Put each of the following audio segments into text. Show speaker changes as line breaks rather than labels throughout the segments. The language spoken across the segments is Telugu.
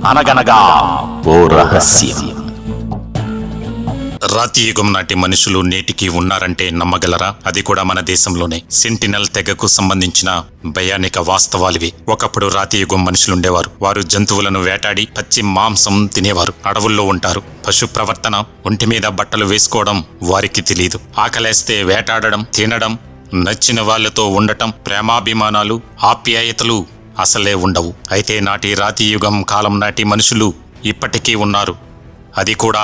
అనగనగా ఓ రహస్యం.
రాతి యుగం నాటి మనుషులు నేటికి ఉన్నారంటే నమ్మగలరా? అది కూడా మన దేశంలోనే. సెంటినల్ తెగకు సంబంధించిన భయానిక వాస్తవాలివి. ఒకప్పుడు రాతి యుగం మనుషులుండేవారు. వారు జంతువులను వేటాడి పచ్చి మాంసం తినేవారు. అడవుల్లో ఉంటారు. పశు ప్రవర్తన, ఒంటి మీద బట్టలు వేసుకోవడం వారికి తెలీదు. ఆకలేస్తే వేటాడడం, తినడం, నచ్చిన వాళ్లతో ఉండటం, ప్రేమాభిమానాలు, ఆప్యాయతలు అసలే ఉండవు. అయితే నాటి రాతి యుగం కాలం నాటి మనుషులు ఇప్పటికీ ఉన్నారు. అది కూడా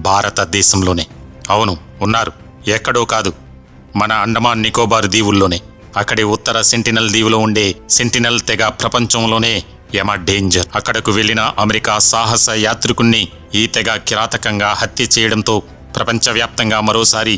భారతదేశంలోనే. అవును, ఉన్నారు. ఎక్కడో కాదు, మన అండమాన్ నికోబార్ దీవుల్లోనే. అక్కడి ఉత్తర సెంటినల్ దీవులో ఉండే సెంటినల్ తెగ ప్రపంచంలోనే యమ డేంజర్. అక్కడకు వెళ్లిన అమెరికా సాహస యాత్రికుణ్ణి ఈ తెగ కిరాతకంగా హత్య చేయడంతో ప్రపంచవ్యాప్తంగా మరోసారి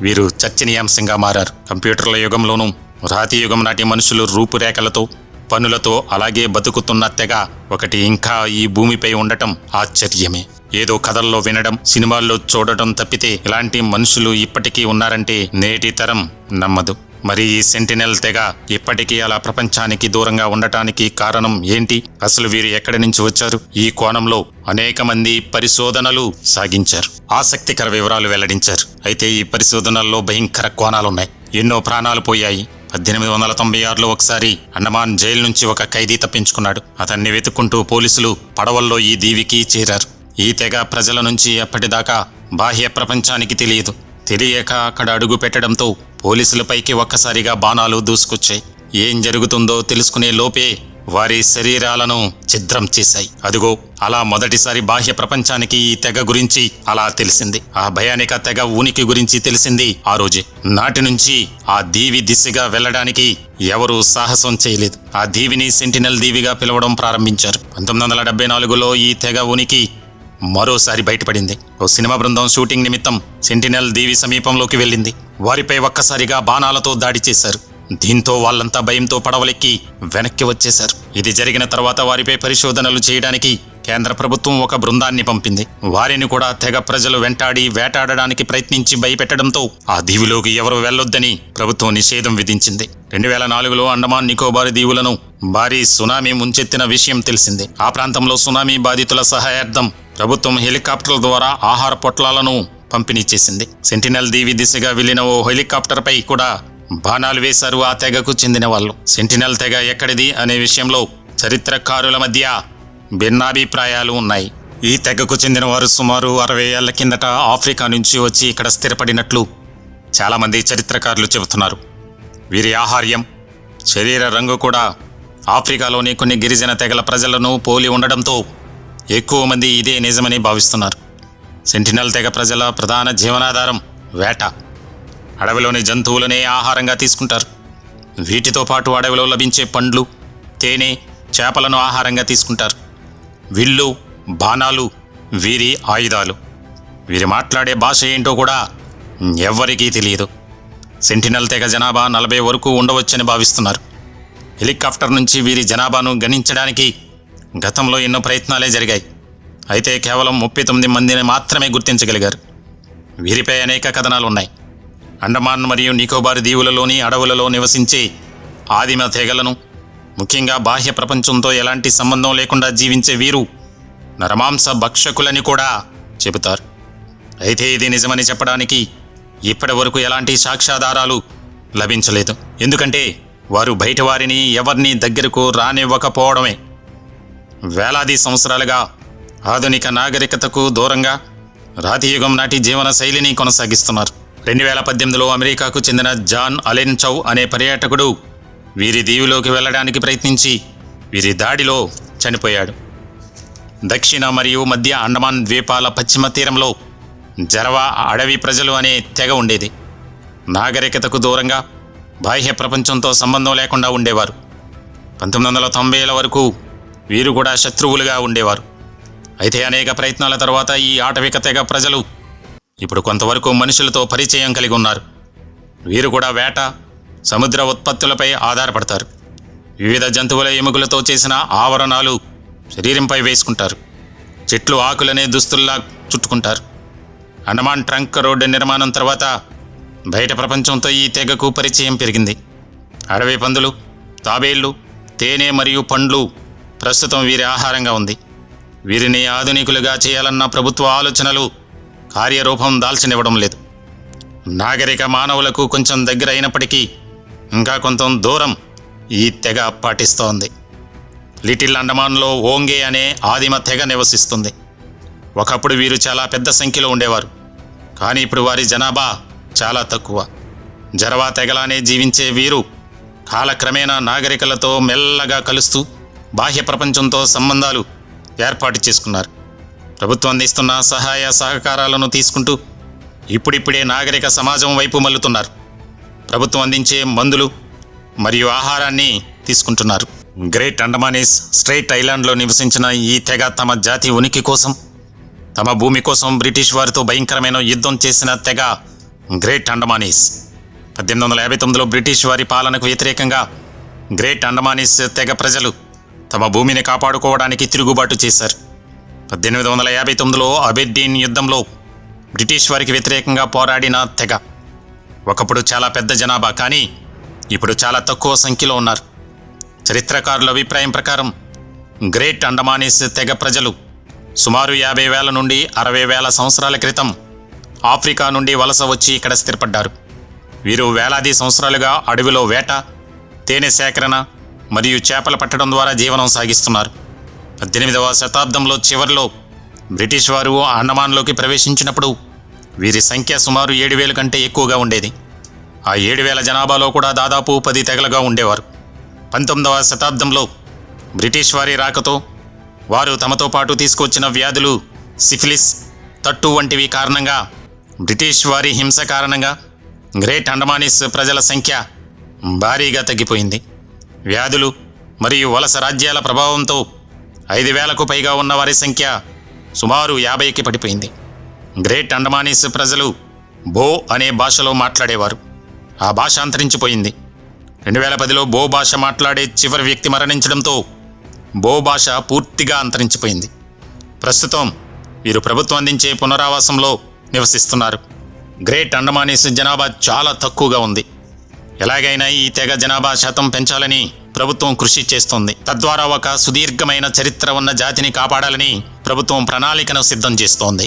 వీరు చర్చనీయాంశంగా మారారు. కంప్యూటర్ల యుగంలోనూ రాతి యుగం నాటి మనుషులు రూపురేఖలతో, పనులతో అలాగే బతుకుతున్న తెగ ఒకటి ఇంకా ఈ భూమిపై ఉండటం ఆశ్చర్యమే. ఏదో కథల్లో వినడం, సినిమాల్లో చూడటం తప్పితే ఇలాంటి మనుషులు ఇప్పటికీ ఉన్నారంటే నేటి తరం నమ్మదు. మరి ఈ సెంటినల్ తెగ ఇప్పటికీ అలా ప్రపంచానికి దూరంగా ఉండటానికి కారణం ఏంటి? అసలు వీరు ఎక్కడి నుంచి వచ్చారు? ఈ కోణంలో అనేక మంది పరిశోధనలు సాగించారు. ఆసక్తికర వివరాలు వెల్లడించారు. అయితే ఈ పరిశోధనల్లో భయంకర కోణాలున్నాయి. ఎన్నో ప్రాణాలు పోయాయి. 1896లో ఒకసారి అండమాన్ జైలు నుంచి ఒక ఖైదీ తప్పించుకున్నాడు. అతన్ని వెతుక్కుంటూ పోలీసులు పడవల్లో ఈ దీవికి చేరారు. ఈ తెగ ప్రజల నుంచి అప్పటిదాకా బాహ్య ప్రపంచానికి తెలియక అక్కడ అడుగు పెట్టడంతో పోలీసులపైకి ఒక్కసారిగా బాణాలు దూసుకొచ్చాయి. ఏం జరుగుతుందో తెలుసుకునే లోపే వారి శరీరాలను ఛిద్రం చేశాయి. అదుగో అలా మొదటిసారి బాహ్య ప్రపంచానికి ఈ తెగ గురించి అలా తెలిసింది. ఆ భయానిక తెగ ఉనికి గురించి తెలిసింది ఆ రోజే. నాటి నుంచి ఆ దీవి దిశగా వెళ్లడానికి ఎవరూ సాహసం చేయలేదు. ఆ దీవిని సెంటినల్ దీవిగా పిలవడం ప్రారంభించారు. 1974లో ఈ తెగ ఉనికి మరోసారి బయటపడింది. ఓ సినిమా బృందం షూటింగ్ నిమిత్తం సెంటినల్ దీవి సమీపంలోకి వెళ్ళింది. వారిపై ఒక్కసారిగా బాణాలతో దాడి చేశారు. దీంతో వాళ్ళంతా భయంతో పడవలెక్కి వెనక్కి వచ్చేశారు. ఇది జరిగిన తర్వాత వారిపై పరిశోధనలు చేయడానికి కేంద్ర ప్రభుత్వం ఒక బృందాన్ని పంపింది. వారిని కూడా తెగ ప్రజలు వెంటాడి వేటాడడానికి ప్రయత్నించి భయపెట్టడంతో ఆ దీవిలోకి ఎవరు వెళ్లొద్దని ప్రభుత్వం నిషేధం విధించింది. 2004లో అండమాన్ నికోబార్ దీవులను భారీ సునామీ ముంచెత్తిన విషయం తెలిసిందే. ఆ ప్రాంతంలో సునామీ బాధితుల సహాయార్థం ప్రభుత్వం హెలికాప్టర్ల ద్వారా ఆహార పొట్లాలను పంపిణీ చేసింది. సెంటినల్ దీవి దిశగా వెళ్లిన ఓ హెలికాప్టర్ పై కూడా బాణాలు వేశారు ఆ తెగకు చెందిన వాళ్ళు. సెంటినల్ తెగ ఎక్కడిది అనే విషయంలో చరిత్రకారుల మధ్య భిన్నాభిప్రాయాలు ఉన్నాయి. ఈ తెగకు చెందిన వారు సుమారు 60 ఏళ్ల కిందట ఆఫ్రికా నుంచి వచ్చి ఇక్కడ స్థిరపడినట్లు చాలామంది చరిత్రకారులు చెబుతున్నారు. వీరి ఆహార్యం, శరీర రంగు కూడా ఆఫ్రికాలోని కొన్ని గిరిజన తెగల ప్రజలను పోలి ఉండడంతో ఎక్కువ మంది ఇదే నిజమని భావిస్తున్నారు. సెంటినల్ తెగ ప్రజల ప్రధాన జీవనాధారం వేట. అడవిలోని జంతువులనే ఆహారంగా తీసుకుంటారు. వీటితో పాటు అడవిలో లభించే పండ్లు, తేనె, చేపలను ఆహారంగా తీసుకుంటారు. విల్లు, బాణాలు వీరి ఆయుధాలు. వీరి మాట్లాడే భాష ఏంటో కూడా ఎవ్వరికీ తెలియదు. సెంటినల్ తెగ జనాభా 40 వరకు ఉండవచ్చని భావిస్తున్నారు. హెలికాప్టర్ నుంచి వీరి జనాభాను గణించడానికి గతంలో ఎన్నో ప్రయత్నాలే జరిగాయి. అయితే కేవలం 39 మందిని మాత్రమే గుర్తించగలిగారు. వీరిపై అనేక కథనాలు ఉన్నాయి. అండమాన్ మరియు నికోబార్ దీవులలోని అడవులలో నివసించే ఆదిమ తెగలను, ముఖ్యంగా బాహ్య ప్రపంచంతో ఎలాంటి సంబంధం లేకుండా జీవించే వీరు నరమాంస భక్షకులని కూడా చెబుతారు. అయితే ఇది నిజమని చెప్పడానికి ఇప్పటి వరకు ఎలాంటి సాక్ష్యాధారాలు లభించలేదు. ఎందుకంటే వారు బయట వారిని ఎవరిని దగ్గరకు రానివ్వకపోవడమే. వేలాది సంవత్సరాలుగా ఆధునిక నాగరికతకు దూరంగా రాతియుగం నాటి జీవన శైలిని కొనసాగిస్తున్నారు. 2018లో అమెరికాకు చెందిన జాన్ అలెన్ చౌ అనే పర్యాటకుడు వీరి దీవిలోకి వెళ్లడానికి ప్రయత్నించి వీరి దాడిలో చనిపోయాడు. దక్షిణ మరియు మధ్య అండమాన్ ద్వీపాల పశ్చిమ తీరంలో జరవా అడవి ప్రజలు అనే తెగ ఉండేది. నాగరికతకు దూరంగా బాహ్య ప్రపంచంతో సంబంధం లేకుండా ఉండేవారు. 1990ల వరకు వీరు కూడా శత్రువులుగా ఉండేవారు. అయితే అనేక ప్రయత్నాల తర్వాత ఈ ఆటవిక తెగ ప్రజలు ఇప్పుడు కొంతవరకు మనుషులతో పరిచయం కలిగి ఉన్నారు. వీరు కూడా వేట, సముద్ర ఉత్పత్తులపై ఆధారపడతారు. వివిధ జంతువుల ఎముకలతో చేసిన ఆవరణాలు శరీరంపై వేసుకుంటారు. చెట్లు ఆకులనే దుస్తుల్లా చుట్టుకుంటారు. అండమాన్ ట్రంక్ రోడ్డు నిర్మాణం తర్వాత బయట ప్రపంచంతో ఈ తెగకు పరిచయం పెరిగింది. అడవి పందులు, తాబేళ్లు, తేనె మరియు పండ్లు ప్రస్తుతం వీరి ఆహారంగా ఉంది. వీరిని ఆధునికులుగా చేయాలన్న ప్రభుత్వ ఆలోచనలు కార్యరూపం దాల్చనివ్వడం లేదు. నాగరిక మానవులకు కొంచెం దగ్గర అయినప్పటికీ ఇంకా కొంత దూరం ఈ తెగ పాటిస్తోంది. లిటిల్ అండమాన్లో ఓంగే అనే ఆదిమ తెగ నివసిస్తుంది. ఒకప్పుడు వీరు చాలా పెద్ద సంఖ్యలో ఉండేవారు, కానీ ఇప్పుడు వారి జనాభా చాలా తక్కువ. జరవా తెగలానే జీవించే వీరు కాలక్రమేణా నాగరికలతో మెల్లగా కలుస్తూ బాహ్య ప్రపంచంతో సంబంధాలు ఏర్పాటు చేసుకున్నారు. ప్రభుత్వం అందిస్తున్న సహాయ సహకారాలను తీసుకుంటూ ఇప్పుడిప్పుడే నాగరిక సమాజం వైపు మల్లుతున్నారు. ప్రభుత్వం అందించే మందులు మరియు ఆహారాన్ని తీసుకుంటున్నారు. గ్రేట్ అండమానీస్ స్ట్రెయిట్ ఐలాండ్లో నివసించిన ఈ తెగ తమ జాతి ఉనికి కోసం, తమ భూమి కోసం బ్రిటిష్ వారితో భయంకరమైన యుద్ధం చేసిన తెగ గ్రేట్ అండమానీస్. 1859లో బ్రిటిష్ వారి పాలనకు వ్యతిరేకంగా గ్రేట్ అండమానీస్ తెగ ప్రజలు తమ భూమిని కాపాడుకోవడానికి తిరుగుబాటు చేశారు. 1859లో అబెర్డీన్ యుద్ధంలో బ్రిటిష్ వారికి వ్యతిరేకంగా పోరాడిన తెగ. ఒకప్పుడు చాలా పెద్ద జనాభా, కానీ ఇప్పుడు చాలా తక్కువ సంఖ్యలో ఉన్నారు. చరిత్రకారుల అభిప్రాయం ప్రకారం గ్రేట్ అండమానీస్ తెగ ప్రజలు సుమారు 50,000 నుండి 60,000 సంవత్సరాల క్రితం ఆఫ్రికా నుండి వలస వచ్చి ఇక్కడ స్థిరపడ్డారు. వీరు వేలాది సంవత్సరాలుగా అడవిలో వేట, తేనె సేకరణ మరియు చేపలు పట్టడం ద్వారా జీవనం సాగిస్తున్నారు. 18వ శతాబ్దంలో చివరిలో బ్రిటిష్ వారు అండమాన్లోకి ప్రవేశించినప్పుడు వీరి సంఖ్య సుమారు 7,000 కంటే ఎక్కువగా ఉండేది. ఆ 7,000 జనాభాలో కూడా దాదాపు 10 తెగలుగా ఉండేవారు. 19వ శతాబ్దంలో బ్రిటిష్ వారి రాకతో వారు తమతో పాటు తీసుకొచ్చిన వ్యాధులు సిఫిలిస్, తట్టు వంటివి కారణంగా, బ్రిటిష్ వారి హింస కారణంగా గ్రేట్ అండమానీస్ ప్రజల సంఖ్య భారీగా తగ్గిపోయింది. వ్యాధులు మరియు వలస రాజ్యాల ప్రభావంతో 5,000కు పైగా ఉన్న వారి సంఖ్య సుమారు 50కి పడిపోయింది. గ్రేట్ అండమానీస్ ప్రజలు బో అనే భాషలో మాట్లాడేవారు. ఆ భాష అంతరించిపోయింది. 2010లో బో భాష మాట్లాడే చివరి వ్యక్తి మరణించడంతో బో భాష పూర్తిగా అంతరించిపోయింది. ప్రస్తుతం వీరు ప్రభుత్వం అందించే పునరావాసంలో నివసిస్తున్నారు. గ్రేట్ అండమానీస్ జనాభా చాలా తక్కువగా ఉంది. ఎలాగైనా ఈ తెగ జనాభా శాతం పెంచాలని ప్రభుత్వం కృషి చేస్తోంది. తద్వారా ఒక సుదీర్ఘమైన చరిత్ర ఉన్న జాతిని కాపాడాలని ప్రభుత్వం ప్రణాళికను సిద్ధం చేస్తోంది.